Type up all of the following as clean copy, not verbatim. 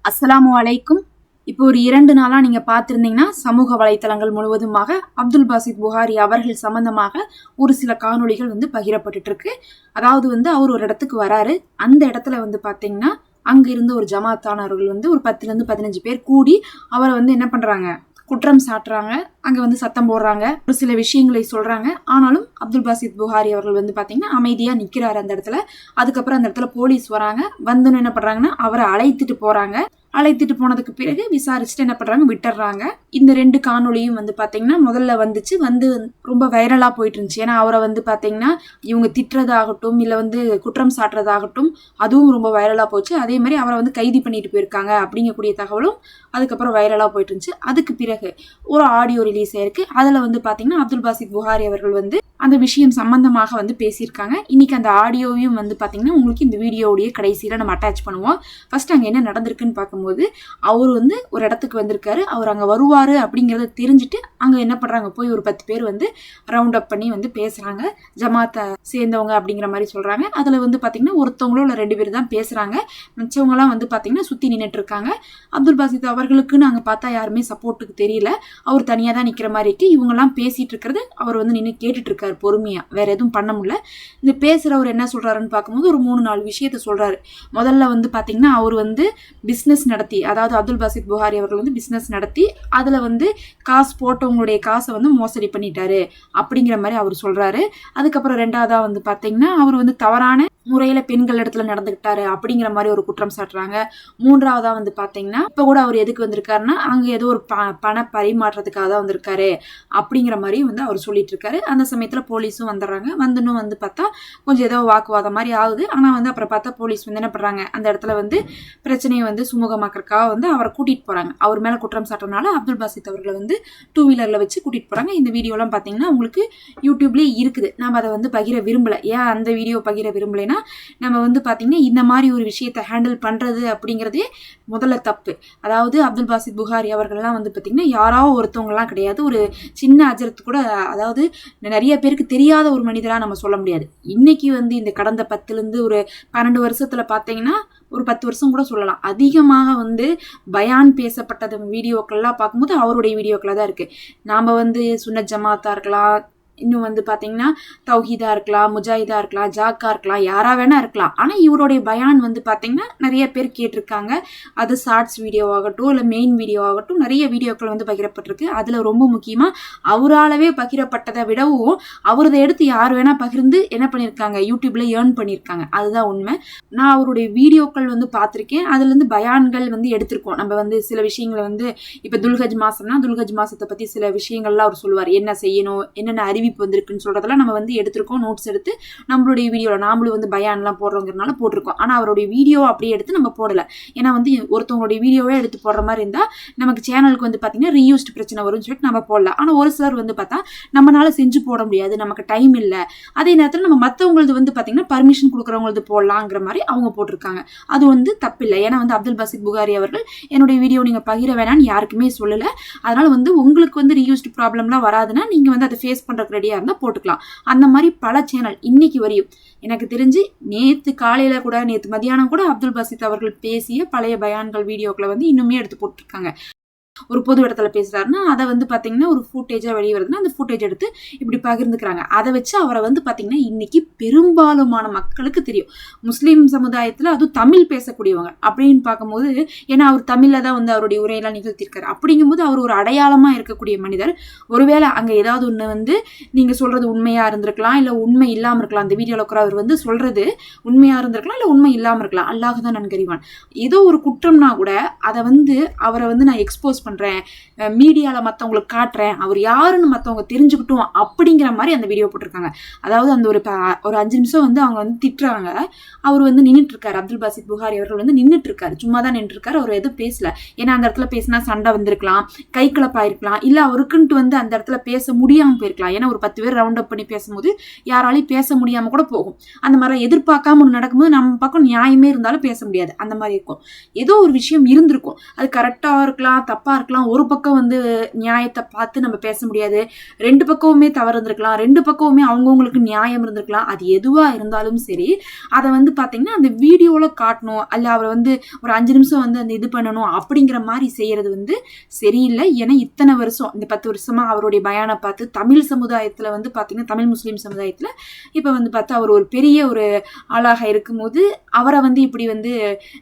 அஸ்ஸலாமு அலைக்கும். இப்போ ஒரு 2 நாளா நீங்க பார்த்திருந்தீங்கன்னா சமூக வலைத்தளங்கள் முழுவதுமாக அப்துல் பாசித் புகாரி அவர்கள் சம்பந்தமாக ஒரு சில காணொளிகள் பகிரப்பட்டுட்டு இருக்கு. அதாவது அவர் ஒரு இடத்துக்கு வராரு. அந்த இடத்துல பாத்தீங்கன்னா அங்க இருந்த ஒரு ஜமாத்தானவர்கள் ஒரு 10ல இருந்து 15 பேர் கூடி அவரை என்ன பண்றாங்க, குற்றம் சாட்டுறாங்க. அங்க சத்தம் போடுறாங்க, ஒரு சில விஷயங்களை சொல்றாங்க. ஆனாலும் அப்துல் பாசித் புகாரி அவர்கள் பாத்தீங்கன்னா அமைதியா நிக்கிறாரு அந்த இடத்துல. அதுக்கப்புறம் அந்த இடத்துல போலீஸ் வராங்க. வந்து என்ன பண்றாங்கன்னா அவரை அழைத்துட்டு போறாங்க. அழைத்துட்டு போனதுக்கு பிறகு விசாரிச்சுட்டு என்ன பண்றாங்க, விட்டுறாங்க. இந்த 2 காணொலியும் பாத்தீங்கன்னா முதல்ல வந்து ரொம்ப வைரலா போயிட்டு இருந்துச்சு. ஏன்னா அவரை பாத்தீங்கன்னா இவங்க திட்டுறதாகட்டும் இல்ல குற்றம் சாட்டுறதாகட்டும் அதுவும் ரொம்ப வைரலா போச்சு. அதே மாதிரி அவரை கைது பண்ணிட்டு போயிருக்காங்க அப்படிங்கக்கூடிய தகவலும் அதுக்கப்புறம் வைரலா போயிட்டு இருந்துச்சு. அதுக்கு பிறகு ஒரு ஆடியோ ரிலீஸ் ஆயிருக்கு. அதுல பாத்தீங்கன்னா அப்துல் பாசித் புகாரி அவர்கள் அந்த விஷயம் சம்பந்தமாக பேசியிருக்காங்க. இன்னைக்கு அந்த ஆடியோவையும் பாத்தீங்கன்னா உங்களுக்கு இந்த வீடியோவுடைய கடைசியில நம்ம அட்டாச் பண்ணுவோம். ஃபர்ஸ்ட் அங்க என்ன நடந்திருக்குன்னு பார்க்கும்போது அவர் ஒரு இடத்துக்கு வந்திருக்காரு. அவர் அங்க வருவாரு அப்படிங்கறத தெரிஞ்சுட்டு அங்க என்ன பண்றாங்க, போய் ஒரு 10 பேர் ரவுண்ட் அப் பண்ணி பேசுறாங்க. ஜமாத்தை சேர்ந்தவங்க அப்படிங்கிற மாதிரி சொல்றாங்க. அதுல பாத்தீங்கன்னா ஒருத்தவங்களோ இல்ல 2 பேர் தான் பேசுறாங்க. மிச்சவங்க எல்லாம் பாத்தீங்கன்னா சுத்தி நின்னுட்டு இருக்காங்க. அப்துல் பாசித் அவர்களுக்கு நாங்க பார்த்தா யாருமே சப்போர்ட்டுக்கு தெரியல. அவர் தனியா தான் நிக்கிற மாதிரி இருக்கு. இவங்க எல்லாம் பேசிட்டு இருக்கிறது அவர் நின்று கேட்டுட்டு இருக்காரு பொறுமையா. வேற எதுவும் பண்ண முடியல. இந்த பேசுறவர் என்ன சொல்றாருன்னு பார்க்கும்போது ஒரு 3-4 விஷயத்த சொல்றாரு. முதல்ல பாத்தீங்கன்னா அவர் பிசினஸ் நடத்தி, அதாவது அப்துல் பாசித் புகாரி அவர்கள் பிசினஸ் நடத்தி அதுல காசு போட்டவங்களுடைய காசை மோசடி பண்ணிட்டாரு அப்படிங்கிற மாதிரி அவர் சொல்றாரு. அதுக்கப்புறம் 2வதா பாத்தீங்கன்னா அவர் தவறான முறையில பெண்கள் இடத்துல நடந்துகிட்டாரு அப்படிங்கிற மாதிரி ஒரு குற்றம் சாட்டுறாங்க. 3வதா பாத்தீங்கன்னா இப்ப கூட அவர் எதுக்கு வந்திருக்காருன்னா அங்க ஏதோ ஒரு பண பரிமாற்றத்துக்காக தான் வந்திருக்காரு அப்படிங்கிற மாதிரி அவர் சொல்லிட்டு இருக்காரு. அந்த சமயத்துல போலீஸும் வந்துடுறாங்க. வந்துன்னு பார்த்தா கொஞ்சம் ஏதோ வாக்குவாதம் மாதிரி ஆகுது. ஆனா அப்புறம் பார்த்தா போலீஸ் என்ன பண்றாங்க, அந்த இடத்துல பிரச்சனையை சுமூகமாக்கறதுக்காக அவரை கூட்டிட்டு போறாங்க. அவர் மேல குற்றம் சாட்டுறதுனால அப்துல் பாசித் அவர்களை 2 வீலர்ல வச்சு கூட்டிட்டு போறாங்க. இந்த வீடியோ எல்லாம் பாத்தீங்கன்னா உங்களுக்கு யூடியூப்லயே இருக்குது. நாம அதை பகிர விரும்பல. ஏன் அந்த வீடியோ பகிர விரும்பலைன்னா, நம்ம பாத்தீங்கன்னா இந்த மாதிரி ஒரு விஷயத்தை ஹேண்டில் பண்றது அப்படிங்கறதே முதல்ல தப்பு. அதாவது அப்துல் பாசித் புகாரி அவர்கள்லாம் பாத்தீங்கன்னா யாராவது ஒருத்தவங்க எல்லாம் கிடையாது. ஒரு சின்ன அஜரத்து கூட, அதாவது நிறைய பேருக்கு தெரியாத ஒரு மனிதரா நம்ம சொல்ல முடியாது. இன்னைக்கு இந்த கடந்த 10ல இருந்து ஒரு 12 வருஷத்துல பாத்தீங்கன்னா ஒரு 10 வருஷம் கூட சொல்லலாம், அதிகமாக பயான் பேசப்பட்டது வீடியோக்கள்லாம் பார்க்கும்போது அவருடைய வீடியோக்களா தான் இருக்கு. நாம சுன்னத் ஜமாத்தா இருக்கலாம், இன்னும் பாத்தீங்கன்னா தௌஹீதா இருக்கலாம், முஜாஹிதா இருக்கலாம், ஜாக்கா இருக்கலாம், யாரா வேணா இருக்கலாம். ஆனா இவருடைய பயான் பாத்தீங்கன்னா நிறைய பேர் கேட்டிருக்காங்க. அது ஷார்ட்ஸ் வீடியோ ஆகட்டும் இல்ல மெயின் வீடியோ ஆகட்டும் நிறைய வீடியோக்கள் பகிரப்பட்டிருக்கு. அதுல ரொம்ப முக்கியமா அவராலவே பகிரப்பட்டதை விடவும் அவரதை எடுத்து யார் வேணா பகிர்ந்து என்ன பண்ணிருக்காங்க, யூடியூப்ல ஏர்ன் பண்ணிருக்காங்க. அதுதான் உண்மை. நான் அவருடைய வீடியோக்கள் பார்த்திருக்கேன். அதுல இருந்து பயான்கள் எடுத்திருக்கோம். நம்ம சில விஷயங்களை இப்ப துல்ஹஜ் மாசம்னா துல்ஹஜ் மாசத்தை பத்தி சில விஷயங்கள்லாம் அவர் சொல்லுவார். என்ன செய்யணும், என்னென்ன அறிவிப்பு வந்திருக்குன்னு சொல்றதெல்லாம் நம்ம எடுத்திருக்கோம். நோட்ஸ் எடுத்து நம்மளுடைய வீடியோல நாமளும் பயான்லாம் போடுறோங்கிறதுனால போட்டிருக்கோம். ஆனா அவருடைய வீடியோ அப்படியே எடுத்து நம்ம போடல. ஏன்னா ஒருத்தவங்களுடைய வீடியோவே எடுத்து போடுற மாதிரி இருந்தா நமக்கு சேனலுக்கு பாத்தீங்கன்னா ரீயூஸ்ட் பிரச்சனை வரும்னு சொல்லிட்டு நம்ம போடல. ஆனா ஒரு சிலர் பார்த்தா நம்மளால செஞ்சு போட முடியாது, நமக்கு டைம் இல்ல, அதே நேரத்துல நம்ம மத்தவங்களது பாத்தீங்கன்னா பர்மிஷன் கொடுக்குறவங்களது போடலாங்கிற மாதிரி அவங்க போட்டிருக்காங்க. அது தப்பில்லை. ஏன்னா அப்துல் பாசித் புகாரி அவர்கள் என்னுடைய வீடியோ நீங்க பகிர வேணாம்னு யாருக்குமே சொல்லல. அதனால உங்களுக்கு ரீயூஸ்ட் ப்ராப்ளம்லாம் வராதுன்னா நீங்க அதை ஃபேஸ் பண்றதுக்கு ரெடியா இருந்தா போட்டுக்கலாம். அந்த மாதிரி பல சேனல் இன்னைக்கு வரையும் எனக்கு தெரிஞ்சு நேத்து காலையில கூட, நேத்து மதியானம் கூட அப்துல் பாசித் அவர்கள் பேசிய பழைய பயான்கள் வீடியோக்களை இன்னுமே எடுத்து போட்டிருக்காங்க. ஒரு பொது இடத்துல பேசுறாருன்னா அதை பாத்தீங்கன்னா ஒரு ஃபுட்டேஜா வெளியே வருதுன்னா அந்த ஃபுட்டேஜ் எடுத்து இப்படி பகிர்ந்துக்கிறாங்க. அதை வச்சு அவரை பாத்தீங்கன்னா இன்னைக்கு பெரும்பாலுமான மக்களுக்கு தெரியும். முஸ்லீம் சமுதாயத்துல அதுவும் தமிழ் பேசக்கூடியவங்க அப்படின்னு பார்க்கும்போது, ஏன்னா அவர் தமிழ்ல தான் அவருடைய உரையெல்லாம் நிகழ்த்திருக்காரு. அப்படிங்கும்போது அவர் ஒரு அடையாளமா இருக்கக்கூடிய மனிதர். ஒருவேளை அங்க ஏதாவது ஒண்ணு நீங்க சொல்றது உண்மையா இருந்திருக்கலாம், இல்ல உண்மை இல்லாம இருக்கலாம். அந்த வீடியோல கூட அவர் சொல்றது உண்மையா இருந்திருக்கலாம், இல்ல உண்மை இல்லாம இருக்கலாம். அல்லாஹ் தான் நன்கறிவான். ஏதோ ஒரு குற்றம்னா கூட அதை அவரை நான் எக்ஸ்போஸ் பண்றேன், மீடியால மத்தவங்களுக்கு காட்டுறேன், அவர் யாருன்னு மத்தவங்க தெரிஞ்சுக்கிட்டும் அப்படிங்கிற மாதிரி அந்த வீடியோ போட்டிருக்காங்க. அதாவது அந்த ஒரு 5 நிமிஷம் அவங்க திட்டுறாங்க. அவர் நின்னுட்டு இருக்காரு. அப்துல் பாசித் புகாரி அவர்கள் நின்னுட்டு இருக்காரு. சும்மா தான் நின்று இருக்காரு. அவர் எதுவும் பேசல. ஏன்னா அந்த இடத்துல பேசினா சண்டை வந்திருக்கலாம், கை கலப்பாயிருக்கலாம், இல்ல அவருக்குன்ட்டு அந்த இடத்துல பேச முடியாம போயிருக்கலாம். ஏன்னா ஒரு 10 பேர் ரவுண்ட் அப் பண்ணி பேசும்போது யாராலையும் பேச முடியாம கூட போகும். அந்த மாதிரி எதிர்பார்க்காம ஒன்று நடக்கும்போது நம்ம பக்கம் நியாயமே இருந்தாலும் பேச முடியாது. அந்த மாதிரி இருக்கும். ஏதோ ஒரு விஷயம் இருந்திருக்கும். அது கரெக்டா இருக்கலாம், தப்பா தப்பா இருக்கலாம், ஒரு பக்கம் வந்து நியாயத்தை பார்த்து நம்ம பேச முடியாது, 2 பக்கமுமே தவறு இருந்திருக்கலாம், 2 பக்கமுமே அவங்கவுங்களுக்கு நியாயம் இருந்திருக்கலாம். அது எதுவா இருந்தாலும் சரி, அதை வந்து பாத்தீங்கன்னா அந்த வீடியோல காட்டணும், அல்ல அவரை வந்து ஒரு 5 நிமிஷம் வந்து அந்த இது பண்ணணும் அப்படிங்கிற மாதிரி செய்யறது வந்து சரியில்லை. ஏன்னா இத்தனை வருஷம், இந்த 10 வருஷமா அவருடைய பயானை பார்த்து தமிழ் சமுதாயத்துல வந்து பாத்தீங்கன்னா, தமிழ் முஸ்லீம் சமுதாயத்துல இப்ப வந்து பார்த்தா அவர் ஒரு பெரிய ஒரு ஆளாக இருக்கும்போது அவரை வந்து இப்படி வந்து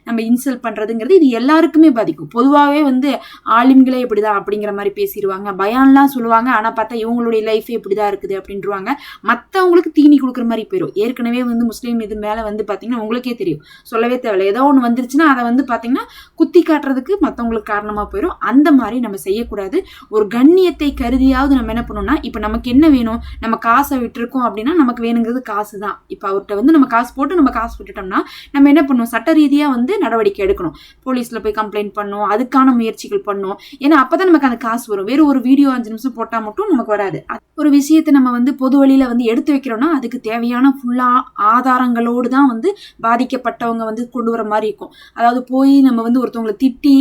நம்ம இன்சல்ட் பண்றதுங்கிறது இது எல்லாருக்குமே பாதிக்கும். பொதுவாகவே வந்து ஆலிம்களே இப்படிதான் அப்படிங்கிற மாதிரி பேசிடுவாங்க, பயான்லாம் சொல்லுவாங்க, ஆனா பார்த்தா இவங்களுடைய லைஃபே இப்படிதான் இருக்குது அப்படின்ட்டுருவாங்க. மற்றவங்களுக்கு தீனி கொடுக்குற மாதிரி போயிடும். ஏற்கனவே வந்து முஸ்லீம் இது மேல வந்து பாத்தீங்கன்னா உங்களுக்கே தெரியும், சொல்லவே தேவையில்லை, ஏதோ ஒன்று வந்துருச்சுன்னா அதை வந்து பாத்தீங்கன்னா குத்தி காட்டுறதுக்கு மற்றவங்களுக்கு காரணமா போயிடும். அந்த மாதிரி நம்ம செய்யக்கூடாது. ஒரு கண்ணியத்தை கருதியாவது நம்ம என்ன பண்ணோம்னா, இப்ப நமக்கு என்ன வேணும், நம்ம காசை விட்டுருக்கோம் அப்படின்னா நமக்கு வேணுங்கிறது காசு தான். இப்ப அவர்கிட்ட வந்து நம்ம காசு போட்டு நம்ம காசு விட்டுட்டோம்னா நம்ம என்ன பண்ணுவோம், சட்ட ரீதியா வந்து நடவடிக்கை எடுக்கணும், போலீஸ்ல போய் கம்ப்ளைண்ட் பண்ணணும், அதுக்கான முயற்சிகள் பண்ணணும். ஏன்னா அப்பதான் நமக்கு அந்த காசு வரும். வேற ஒரு வீடியோ 5 நிமிஷம் போட்டா மட்டும் நமக்கு வராது. ஒரு விஷயத்தை நம்ம வந்து பொது வழியில வந்து எடுத்து வைக்கிறோம்னா அதுக்கு தேவையான ஃபுல்லா ஆதாரங்களோடு தான் வந்து பாதிக்கப்பட்டவங்க வந்து கொண்டு வர மாதிரி இருக்கும். அதாவது போய் நம்ம வந்து ஒருத்தவங்களை திட்டி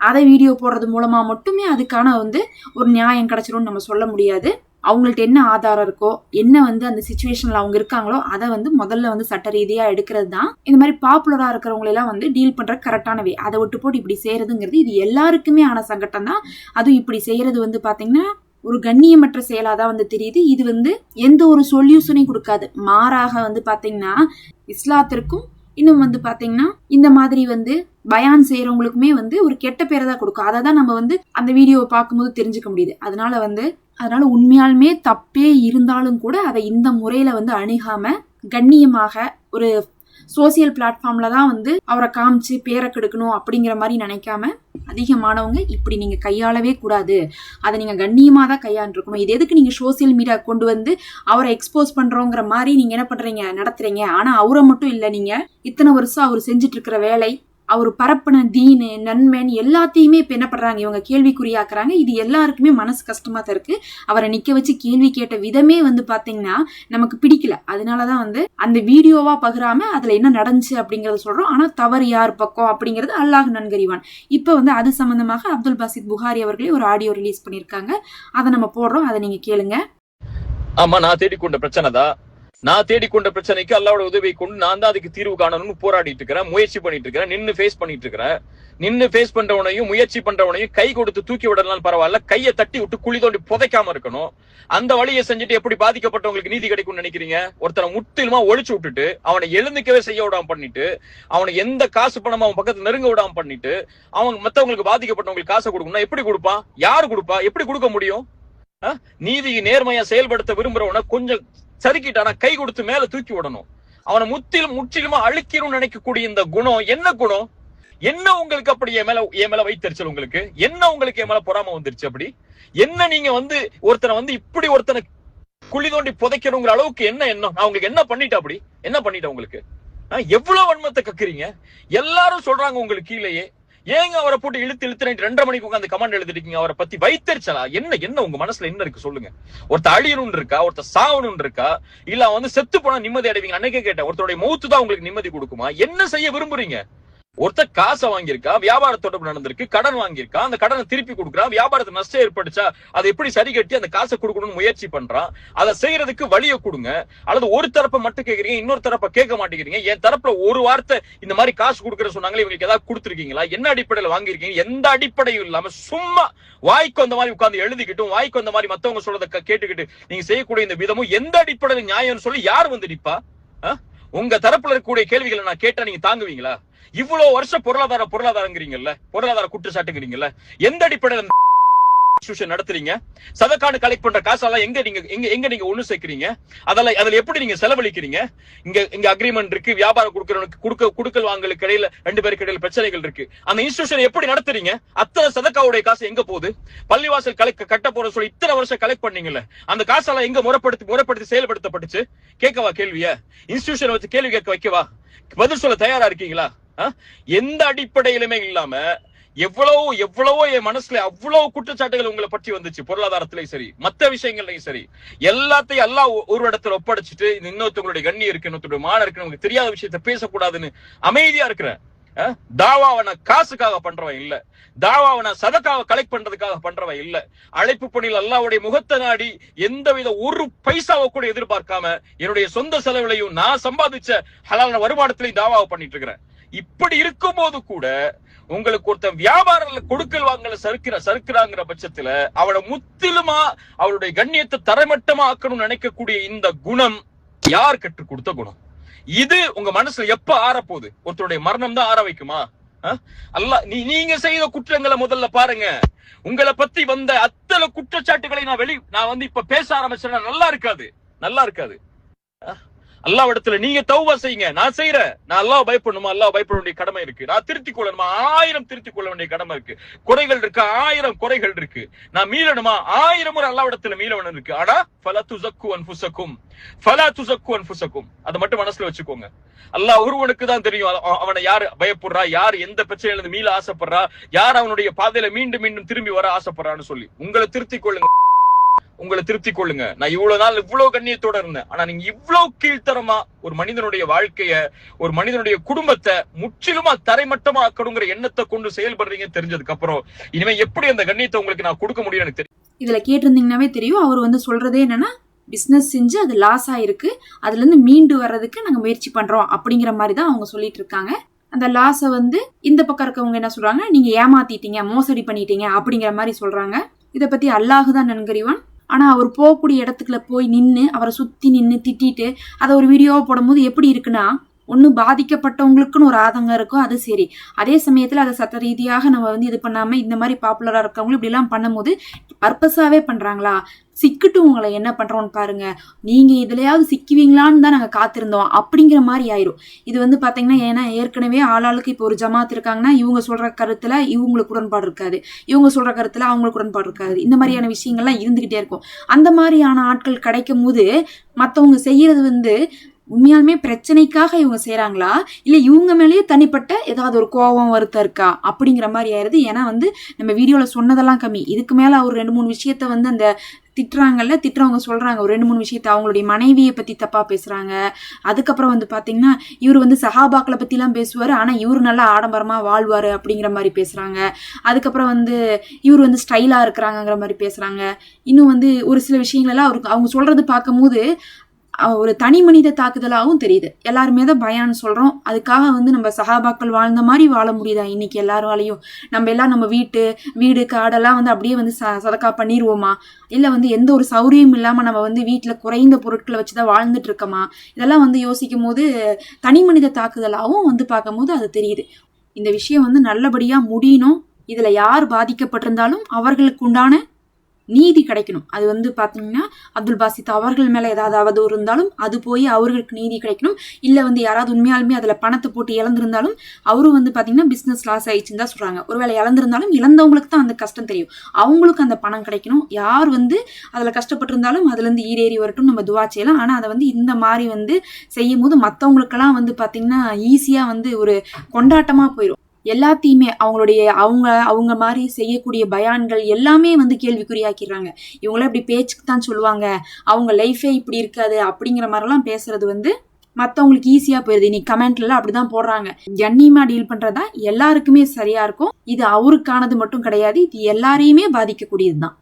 அதை வீடியோ போடுறது மூலமா மட்டுமே அதுக்கான வந்து ஒரு நியாயம் கிடைச்சிரும்னு நம்ம சொல்ல முடியாது. அவங்கள்ட்ட என்ன ஆதாரம் இருக்கோ, என்ன வந்து அந்த சிச்சுவேஷன்ல அவங்க இருக்காங்களோ அதை வந்து முதல்ல வந்து சட்ட ரீதியா எடுக்கிறது தான் இந்த மாதிரி பாப்புலரா இருக்கிறவங்களெல்லாம் வந்து டீல் பண்ற கரெக்டான வே. அதை விட்டு போட்டு இப்படி செய்யறதுங்கிறது இது எல்லாருக்குமே ஆன சங்கடம் தான். அதுவும் இப்படி செய்யறது வந்து பாத்தீங்கன்னா ஒரு கண்ணியமற்ற செயலாதான் வந்து தெரியுது. இது வந்து எந்த ஒரு சொல்யூஷனையும் கொடுக்காது. மாறாக வந்து பாத்தீங்கன்னா இஸ்லாத்திற்கும் இன்னும் வந்து பாத்தீங்கன்னா இந்த மாதிரி வந்து பயான் செய்யறவங்களுக்குமே வந்து ஒரு கெட்ட பேரை தான் கொடுக்கும். அதை தான் நம்ம வந்து அந்த வீடியோவை பார்க்கும்போது தெரிஞ்சுக்க முடியுது. அதனால உண்மையாலுமே தப்பே இருந்தாலும் கூட அதை இந்த முறையில வந்து அணுகாம கண்ணியமாக ஒரு சோசியல் பிளாட்ஃபார்ம்ல தான் வந்து அவரை காமிச்சு பேரை கெடுக்கணும் அப்படிங்கிற மாதிரி நினைக்காம அதிகமானவங்க இப்படி நீங்க கையாளவே கூடாது. அதை நீங்க கண்ணியமா தான் கையாண்டுருக்கணும். இது எதுக்கு நீங்க சோசியல் மீடியா கொண்டு வந்து அவரை எக்ஸ்போஸ் பண்றோங்கிற மாதிரி நீங்க என்ன பண்றீங்க, நடத்துறீங்க. ஆனா அவரை மட்டும் இல்லை, நீங்க இத்தனை வருஷம் அவர் செஞ்சுட்டு இருக்கிற வேலை, அவர் பரப்பின தீனு நன்மைன்னு எல்லாத்தையுமே இப்ப என்ன பண்றாங்க, இவங்க கேள்விக்குறியாக்குறாங்க. இது எல்லாருக்குமே மனசு கஷ்டமா தான் இருக்கு. அவரை நிக்க வச்சு கேள்வி கேட்ட விதமே வந்து பாத்தீங்கன்னா நமக்கு பிடிக்கல. அதனாலதான் வந்து அந்த வீடியோவா பகிராம அதுல என்ன நடந்துச்சு அப்படிங்கறத சொல்றோம். ஆனா தவறு யார் பக்கம் அப்படிங்கிறது அல்லாஹ் நன்கறிவான். இப்ப வந்து அது சம்பந்தமாக அப்துல் பாசித் புகாரி அவர்களே ஒரு ஆடியோ ரிலீஸ் பண்ணிருக்காங்க. அதை நம்ம போடுறோம், அதை நீங்க கேளுங்க. ஆமா, நான் தேடிக்கொண்ட பிரச்சனை தான். நான் தேடிக்கொண்ட பிரச்சனைக்கு அல்லாவோட உதவியை கொண்டு நான் தான் அதுக்கு தீர்வு காணணும்னு போராடிட்டு இருக்கிறேன், முயற்சி பண்ணிட்டு இருக்கிறேன், நின்னு ஃபேஸ் பண்ணிட்டு இருக்கிறேன். நின்னு ஃபேஸ் பண்றவனையும் முயற்சி பண்றவனையும் கை கொடுத்து தூக்கி விடலாம் பரவாயில்ல, கையை தட்டி விட்டு குழி தோண்டி புதைக்காம இருக்கணும். அந்த வழியை செஞ்சுட்டு எப்படி பாதிக்கப்பட்டவங்களுக்கு நீதி கிடைக்கும்னு நினைக்கிறீங்க? ஒருத்தரை முற்றிலுமா ஒழிச்சு விட்டுட்டு அவனை எழுந்துக்கவே செய்ய விடாம பண்ணிட்டு அவனை எந்த காசு பணமா அவன் பக்கத்துல நெருங்க விடாம பண்ணிட்டு அவங்க மத்தவங்களுக்கு பாதிக்கப்பட்டவங்களுக்கு காசை கொடுக்கணும்னா எப்படி கொடுப்பான்? யாரு கொடுப்பா? எப்படி கொடுக்க முடியும்? நீதியை நேர்மையா செயல்படுத்த விரும்புறவன கொஞ்சம் சறுக்கிட்டானா கை கொடுத்து மேல தூக்கி விடணும். அவனை முற்றிலுமா அழிக்கணும்னு நினைக்கக்கூடிய இந்த குணம் என்ன குணம்? என்ன உங்களுக்கு அப்படி என் மேல வைத்தறிச்சல்? உங்களுக்கு என்ன? உங்களுக்கு என் மேல பொறாம வந்துருச்சு? அப்படி என்ன? நீங்க வந்து ஒருத்தனை வந்து இப்படி ஒருத்தனை குழி தோண்டி புதைக்கணுங்கிற அளவுக்கு என்ன எண்ணம்? நான் உங்களுக்கு என்ன பண்ணிட்டேன்? அப்படி என்ன பண்ணிட்டேன் உங்களுக்கு? எவ்வளவு வன்மத்தை கக்குறீங்க? எல்லாரும் சொல்றாங்க உங்களுக்கு கீழேயே, ஏங்க அவரை போட்டு இழுத்து 2:30 மணிக்கு உட்காந்து கமெண்ட் எழுதிருக்கீங்க? அவரை பத்தி வைத்தறிச்சலா? என்ன உங்க மனசுல என்ன இருக்கு சொல்லுங்க? ஒருத்தர் அழியணும் இருக்கா? ஒருத்தர் சாவணும் இருக்கா? இல்ல வந்து செத்து போனா நிம்மதி அடைவீங்க? அன்னைக்கே கேட்டேன், ஒருத்தருடைய மௌத்து தான் உங்களுக்கு நிம்மதி கொடுக்குமா? என்ன செய்ய விரும்புறீங்க? ஒருத்தர் காசை வாங்கியிருக்கா, வியாபார தொடர்பு நடந்திருக்கு, கடன் வாங்கியிருக்கா, அந்த கடனை திருப்பி கொடுக்குறான், வியாபாரத்துக்கு நஷ்டம் ஏற்பட்டுச்சா அதை எப்படி சரி கட்டி அந்த காசை கொடுக்கணும்னு முயற்சி பண்றான். அதை செய்யறதுக்கு வழியை கொடுங்க. அல்லது ஒரு தரப்பை மட்டும் கேட்கறீங்க, இன்னொரு தரப்பை கேட்க மாட்டேங்கிறீங்க. என் தரப்புல ஒரு வார்த்தை இந்த மாதிரி காசு கொடுக்குற சொன்னாங்களே, இவங்களுக்கு ஏதாவது கொடுத்துருக்கீங்களா? என்ன அடிப்படையில் வாங்கியிருக்கீங்க? எந்த அடிப்படையும் இல்லாம சும்மா வாய்க்கு அந்த மாதிரி உட்கார்ந்து எழுதிக்கிட்டும் வாய்க்கு அந்த மாதிரி மத்தவங்க சொல்றதை கேட்டுக்கிட்டு நீங்க செய்யக்கூடிய இந்த விதமும் எந்த அடிப்படையில் நியாயம்னு சொல்லி யார் வந்து நிப்பா? உங்க தரப்புல இருக்கக்கூடிய கேள்விகளை நான் கேட்டா நீங்க தாங்குவீங்களா? இவ்வளவு வருஷம் பொருளாதாரங்கிறீங்கல்ல, பொருளாதார குற்றச்சாட்டுங்கிறீங்கல்ல, எந்த அடிப்படையில் நடத்துறீங்க? சதக்காடு கலெக்ட் பண்ற காசெல்லாம் எங்க நீங்க ஒண்ணு சேர்க்கிறீங்க? அதுல எப்படி நீங்க செலவழிக்கிறீங்க? இங்க அக்ரிமெண்ட் இருக்கு, வியாபாரம் குடுக்கல் வாங்கலுக்கு இடையில 2 பேருக்கு இடையில பிரச்சனைகள் இருக்கு. அந்த இன்ஸ்டிடியூஷன் எப்படி நடத்துறீங்க? அத்தனை சதக்காவுடைய காசு எங்க போகுது? பள்ளிவாசல் கட்ட போற சொல்லி இத்தனை வருஷம் கலெக்ட் பண்ணீங்கல்ல, அந்த காசெல்லாம் எங்க முறைப்படுத்தி செயல்படுத்தப்பட்டுச்சு? கேட்கவா கேள்விய? இன்ஸ்டிடியூஷன் வச்சு கேள்வி கேட்க வைக்கவா? பதில் சொல்ல தயாரா இருக்கீங்களா? எந்த அடிப்படையிலுமே இல்லாம எவ்வளவோ என் மனசுல அவ்வளவு குற்றச்சாட்டுகள் உங்களை பற்றி வந்துச்சு. பொருளாதாரத்திலையும் சரி, மத்த விஷயங்கள்லயும் சரி, எல்லாத்தையும் எல்லாம் ஒரு இடத்துல ஒப்படைச்சிட்டு இன்னொருத்தவங்களுடைய கண்ணி இருக்கு, இன்னொருத்தருடைய மான இருக்கு, நமக்கு தெரியாத விஷயத்த பேசக்கூடாதுன்னு அமைதியா இருக்கிறேன். தாவாவை நான் காசுக்காக பண்றவன் இல்ல, தாவாவை நான் சதக்காவை கலெக்ட் பண்றதுக்காக பண்றவன் இல்ல. அழைப்பு பணியில் அல்லாஹ்வுடைய முகத்தை நாடி எந்தவித ஒரு பைசாவை கூட எதிர்பார்க்காம என்னுடைய சொந்த செலவுலையும் நான் சம்பாதிச்ச ஹலாலான வருமானத்திலையும் தாவாவை பண்ணிட்டு இருக்கிறேன். இப்படி இருக்கும் போது கூட உங்களுக்கு ஒருத்தன் வியாபாரத்துல கொடுக்கல் வாங்கல சறுக்குறாங்கிற பட்சத்துல அவளை முற்றிலுமா அவளுடைய கண்ணியத்தை தரமட்டமா ஆக்கணும்னு நினைக்கக்கூடிய இந்த குணம் யார் கற்றுக் கொடுத்த குணம்? இது உங்க மனசுல எப்ப ஆறப்போகுது? ஒருத்தருடைய மரணம் தான் ஆற வைக்குமா? அல்லாஹ் நீங்க செய்த குற்றங்களை முதல்ல பாருங்க. உங்களை பத்தி வந்த அத்தனை குற்றச்சாட்டுகளை நான் வந்து இப்ப பேச ஆரம்பிச்சேன்னா நல்லா இருக்காது. அல்லாஹ்விடத்துல நீங்க தௌபா செய்யுங்க. நான் செய்யறேன், நான் அல்லாஹ் பயப்படணுமா? அல்லாஹ் பயப்பட வேண்டிய கடமை இருக்கு. நான் திருத்திக் கொள்ளணுமா? 1000 திருத்திக் கொள்ள வேண்டிய கடமை இருக்கு. குறைகள் இருக்கு, 1000 குறைகள் இருக்கு. நான் மீளணுமா? 1000 முறை அல்லாஹ்விடத்துல மீளவன் இருக்கு. ஆனா ஃபலா துஸக்கு அன்ஃபுஸக்கும் அதை மட்டும் மனசுல வச்சுக்கோங்க. அல்லாஹ் ஒருவனுக்கு தான் தெரியும் அவனை யார் பயப்படுறா, யார் எந்த பிரச்சனையில இருந்து மீள ஆசைப்படுறா, யார் அவனுடைய பாதையில மீண்டும் மீண்டும் திரும்பி வர ஆசைப்படுறான்னு சொல்லி உங்களை திருத்திக் கொள்ளுங்க. நான் இவ்வளவு நாள் இவ்வளவு கண்ணியத்தோட இருந்தேன், ஆனா நீங்க இவ்வளவு கீழ்த்தரமா ஒரு மனிதனுடைய வாழ்க்கைய, ஒரு மனிதனுடைய குடும்பத்தை முற்றிலுமா தரைமட்டமா ஆக்கணுங்கிற எண்ணத்தை கொண்டு செயல்படுறீங்க தெரிஞ்சதுக்கு அப்புறம் இனிமே எப்படி அந்த கண்ணியத்தை உங்களுக்கு நான் கொடுக்க முடியும் எனக்கு தெரியும். இதுல கேட்டிருந்தீங்கன்னாவே தெரியும், அவர் வந்து சொல்றதே என்னன்னா, பிசினஸ் செஞ்சு அது லாஸ் ஆயிருக்கு, அதுல இருந்து மீண்டு வர்றதுக்கு நாங்க முயற்சி பண்றோம் அப்படிங்கிற மாதிரி தான் அவங்க சொல்லிட்டு இருக்காங்க. அந்த லாஸை வந்து இந்த பக்கம் இருக்கவங்க என்ன சொல்றாங்க, நீங்க ஏமாத்திட்டீங்க, மோசடி பண்ணிட்டீங்க அப்படிங்கிற மாதிரி சொல்றாங்க. இதை பத்தி அல்லாஹ் தான் நன்கறிவான். ஆனா அவர் போகக்கூடிய இடத்துக்குள்ள போய் நின்று அவரை சுத்தி நின்று திட்டிட்டு அதை ஒரு வீடியோவை போடும்போது எப்படி இருக்குன்னா, ஒண்ணு பாதிக்கப்பட்டவங்களுக்குன்னு ஒரு ஆதங்கம் இருக்கும், அது சரி. அதே சமயத்துல அதை சட்ட ரீதியாக நம்ம வந்து இது பண்ணாம இந்த மாதிரி பாப்புலரா இருக்கவங்களும் இப்படி எல்லாம் பண்ணும்போது பர்பஸாவே பண்றாங்களா? சிக்கிட்டு உங்களை என்ன பண்றோம்னு பாருங்க, நீங்க இதுலயாவது சிக்குவீங்களான்னு தான் நாங்க காத்திருந்தோம் அப்படிங்கிற மாதிரி ஆயிரும். இது வந்து பாத்தீங்கன்னா, ஏன்னா ஏற்கனவே ஆளாளுக்கு இப்போ ஒரு ஜமாத் இருக்காங்கன்னா இவங்க சொல்ற கருத்துல இவங்களுக்கு உடன்பாடு இருக்காது, இவங்க சொல்ற கருத்துல அவங்களுக்கு உடன்பாடு இருக்காது. இந்த மாதிரியான விஷயங்கள்லாம் இருந்துகிட்டே இருக்கும். அந்த மாதிரியான ஆட்கள் கிடைக்கும் போது மத்தவங்க செய்யறது வந்து உண்மையாலுமே பிரச்சனைக்காக இவங்க செய்யறாங்களா, இல்ல இவங்க மேலேயே தனிப்பட்ட ஏதாவது ஒரு கோபம் வருத்தம் இருக்கா அப்படிங்கிற மாதிரி ஆயிருது. ஏன்னா வந்து நம்ம வீடியோல சொன்னதெல்லாம் கம்மி, இதுக்கு மேல அவர் 2-3 விஷயத்த வந்து அந்த திட்டுறவங்க சொல்றாங்க. ஒரு 2-3 விஷயத்த அவங்களுடைய மனைவியை பத்தி தப்பா பேசுறாங்க. அதுக்கப்புறம் வந்து பாத்தீங்கன்னா இவர் வந்து சஹாபாக்களை பத்தி எல்லாம் பேசுவாரு, ஆனா இவரு நல்லா ஆடம்பரமா வாழ்வாரு அப்படிங்கிற மாதிரி பேசுறாங்க. அதுக்கப்புறம் வந்து இவர் வந்து ஸ்டைலா இருக்கிறாங்கிற மாதிரி பேசுறாங்க. இன்னும் வந்து ஒரு சில விஷயங்கள் எல்லாம் அவருக்கு அவங்க சொல்றது பார்க்கும் போது ஒரு தனி மனித தாக்குதலாகவும் தெரியுது. எல்லாருமே தான் பயான்னு சொல்றோம், அதுக்காக வந்து நம்ம சஹாபாக்கள் வாழ்ந்த மாதிரி வாழ முடியுதா இன்னைக்கு எல்லாராலையும்? நம்ம எல்லாம் நம்ம வீடு காடெல்லாம் வந்து அப்படியே வந்து சதக்கா பண்ணிடுவோமா? இல்ல வந்து எந்த ஒரு சௌரியம் இல்லாம நம்ம வந்து வீட்டுல குறைந்த பொருட்களை வச்சுதான் வாழ்ந்துட்டு இருக்கோமா? இதெல்லாம் வந்து யோசிக்கும் போது தனி மனித தாக்குதலாகவும் வந்து பார்க்கும் போது அது தெரியுது. இந்த விஷயம் வந்து நல்லபடியா முடியணும். இதுல யார் பாதிக்கப்பட்டிருந்தாலும் அவர்களுக்கு உண்டான நீதி கிடைக்கணும். அது வந்து பாத்தீங்கன்னா அப்துல் பாசித் அவர்கள் மேல ஏதாவது அவதூறு இருந்தாலும் அது போய் அவர்களுக்கு நீதி கிடைக்கணும். இல்ல வந்து யாராவது உண்மையாலுமே அதுல பணத்தை போட்டு இழந்திருந்தாலும் அவரும் வந்து பாத்தீங்கன்னா பிசினஸ் லாஸ் ஆயிடுச்சுன்னு தான் சொல்றாங்க. ஒருவேளை இழந்திருந்தாலும் இழந்தவங்களுக்கு தான் அந்த கஷ்டம் தெரியும், அவங்களுக்கு அந்த பணம் கிடைக்கணும். யார் வந்து அதுல கஷ்டப்பட்டிருந்தாலும் அதுல இருந்து ஈரேறி வரட்டும் நம்ம துவா செய்யலாம். ஆனா அதை வந்து இந்த மாதிரி வந்து செய்யும் போது மத்தவங்களுக்கெல்லாம் வந்து பாத்தீங்கன்னா ஈஸியா வந்து ஒரு கொண்டாட்டமா போயிடும். எல்லாத்தையுமே அவங்க மாதிரி செய்யக்கூடிய பயான்கள் எல்லாமே வந்து கேள்விக்குறியாக்கிறாங்க. இவங்களாம் இப்படி பேச்சுக்கு தான் சொல்லுவாங்க, அவங்க லைஃபே இப்படி இருக்காது அப்படிங்கிற மாதிரிலாம் பேசுறது வந்து மற்றவங்களுக்கு ஈஸியா போயிருது. இன்னைக்கு கமெண்ட்ல அப்படிதான் போடுறாங்க. கண்ணியமா டீல் பண்றதா எல்லாருக்குமே சரியா இருக்கும். இது அவருக்கானது மட்டும் கிடையாது, இது எல்லாரையுமே பாதிக்கக்கூடியதுதான்.